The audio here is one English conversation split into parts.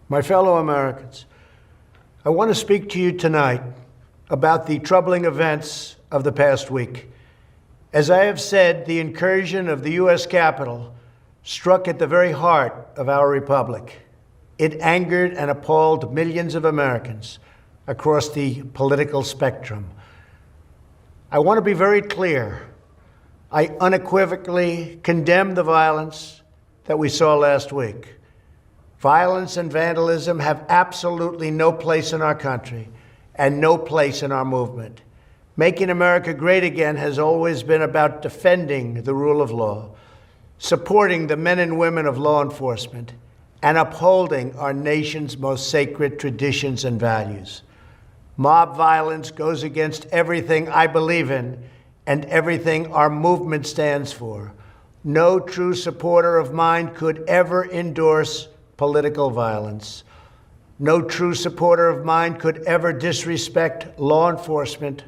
My fellow Americans, I want to speak to you tonight about the troubling events of the past week. As I have said, the incursion of the U.S. Capitol struck at the very heart of our republic. It angered and appalled millions of Americans across the political spectrum. I want to be very clear. I unequivocally condemn the violence that we saw last week. Violence and vandalism have absolutely no place in our country and no place in our movement. Making America great again has always been about defending the rule of law, supporting the men and women of law enforcement, and upholding our nation's most sacred traditions and values. Mob violence goes against everything I believe in and everything our movement stands for. No true supporter of mine could ever endorse political violence. No true supporter of mine could ever disrespect law enforcement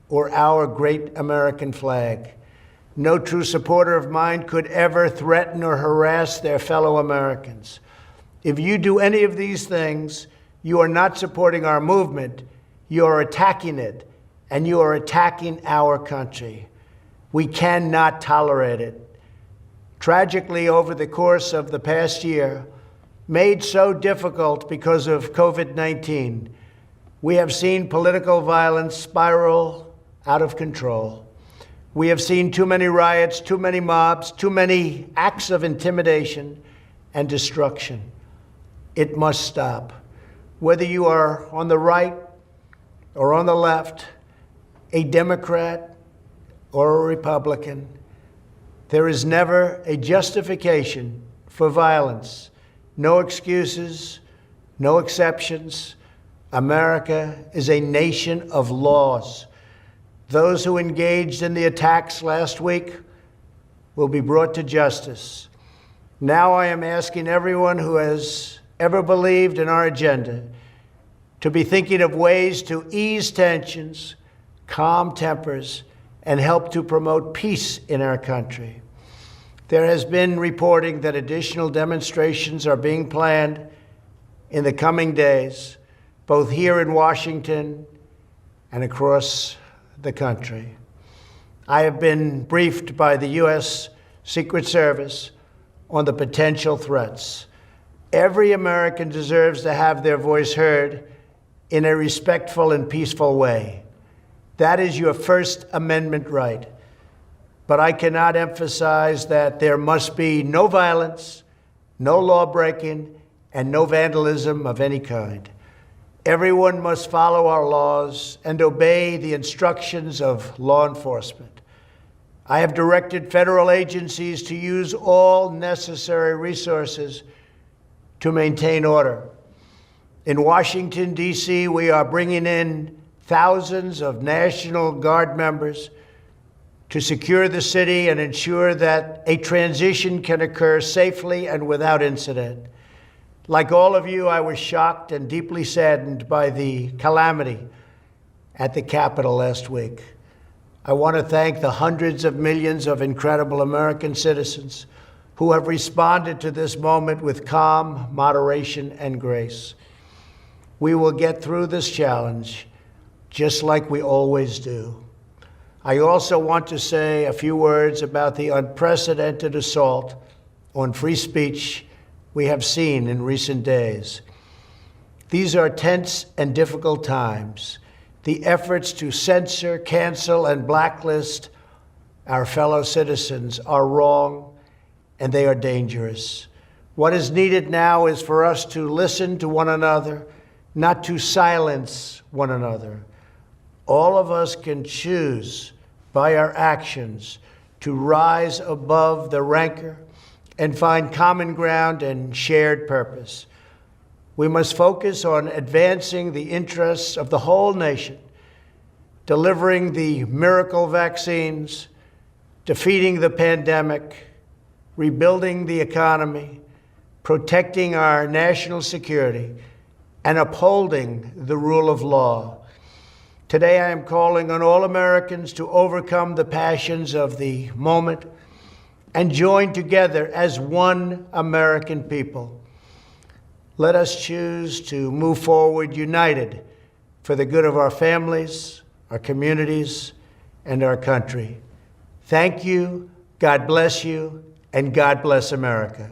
or our great American flag. No true supporter of mine could ever threaten or harass their fellow Americans. If you do any of these things, you are not supporting our movement, you are attacking it, and you are attacking our country. We cannot tolerate it. Tragically, over the course of the past year, made so difficult because of COVID-19, we have seen political violence spiral out of control. We have seen too many riots, too many mobs, too many acts of intimidation and destruction. It must stop. Whether you are on the right or on the left, a Democrat or a Republican, there is never a justification for violence. No excuses, no exceptions. America is a nation of laws. Those who engaged in the attacks last week will be brought to justice. Now I am asking everyone who has ever believed in our agenda to be thinking of ways to ease tensions, calm tempers, and help to promote peace in our country. There has been reporting that additional demonstrations are being planned in the coming days, both here in Washington and across the country. I have been briefed by the U.S. Secret Service on the potential threats. Every American deserves to have their voice heard in a respectful and peaceful way. That is your First Amendment right. But I cannot emphasize that there must be no violence, no law-breaking, and no vandalism of any kind. Everyone must follow our laws and obey the instructions of law enforcement. I have directed federal agencies to use all necessary resources to maintain order. In Washington, D.C., we are bringing in thousands of National Guard members to secure the city and ensure that a transition can occur safely and without incident. Like all of you, I was shocked and deeply saddened by the calamity at the Capitol last week. I want to thank the hundreds of millions of incredible American citizens who have responded to this moment with calm, moderation, and grace. We will get through this challenge just like we always do. I also want to say a few words about the unprecedented assault on free speech we have seen in recent days. These are tense and difficult times. The efforts to censor, cancel, and blacklist our fellow citizens are wrong, and they are dangerous. What is needed now is for us to listen to one another, not to silence one another. All of us can choose by our actions to rise above the rancor and find common ground and shared purpose. We must focus on advancing the interests of the whole nation, delivering the miracle vaccines, defeating the pandemic, rebuilding the economy, protecting our national security, and upholding the rule of law. Today, I am calling on all Americans to overcome the passions of the moment and join together as one American people. Let us choose to move forward united for the good of our families, our communities, and our country. Thank you, God bless you, and God bless America.